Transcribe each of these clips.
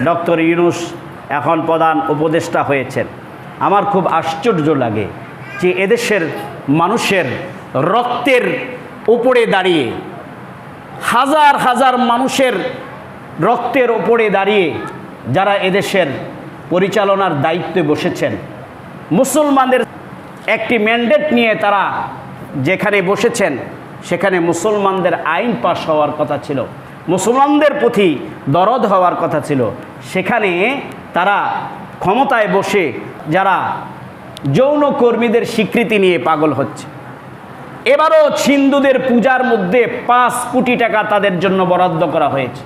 Doctor Yunus এখন প্রধান উপদেষ্টা হয়েছেন। আমার খুব আশ্চর্য লাগে যে এদেশের মানুষের রক্তের উপরে দাঁড়িয়ে, হাজার হাজার মানুষের রক্তের উপরে দাঁড়িয়ে যারা এদেশের পরিচালনার দায়িত্বে বসেছেন, মুসলমানদের একটি ম্যান্ডেট নিয়ে তারা যেখানে বসেছেন, সেখানে মুসলমানদের আইন পাশ হওয়ার কথা ছিল, মুসলমানদের প্রতি দরদ হওয়ার কথা ছিল, সেখানে তারা ক্ষমতায় বসে যারা যৌনকর্মীদের স্বীকৃতি নিয়ে পাগল হচ্ছে। এবারও হিন্দুদের পূজার মধ্যে 5 কোটি টাকা তাদের জন্য বরাদ্দ করা হয়েছে।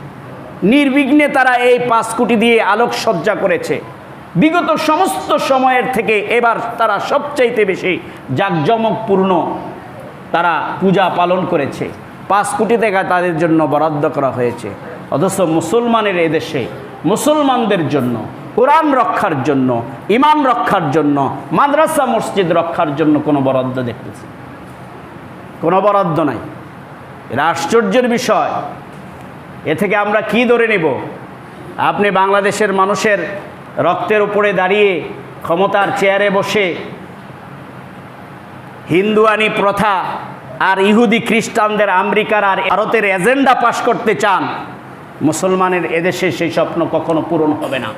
নির্বিঘ্নে তারা এই 5 কোটি দিয়ে আলোকসজ্জা করেছে। বিগত সমস্ত সময়ের থেকে এবার তারা সবচাইতে বেশি জাঁকজমকপূর্ণ তারা পূজা পালন করেছে। 5 কোটি টাকা তাদের জন্য বরাদ্দ করা হয়েছে। অথচ মুসলমানের এদেশে মুসলমানদের জন্য, কোরআন রক্ষার জন্য, ইমান রক্ষার জন্য, মাদ্রাসা মসজিদ রক্ষার জন্য কোনো বরাদ্দ দেখতেছি, কোনো বরাদ্দ নাই। এটা আশ্চর্যের বিষয়। এ থেকে আমরা কি ধরে নেব? আপনি বাংলাদেশের মানুষের রক্তের উপরে দাঁড়িয়ে ক্ষমতার চেয়ারে বসে হিন্দুয়ানি প্রথা আর ইহুদি খ্রিস্টানদের, আমেরিকার আর ভারতের এজেন্ডা পাশ করতে চান। মুসলমানের এদেশে সেই স্বপ্ন কখনো পূরণ হবে না।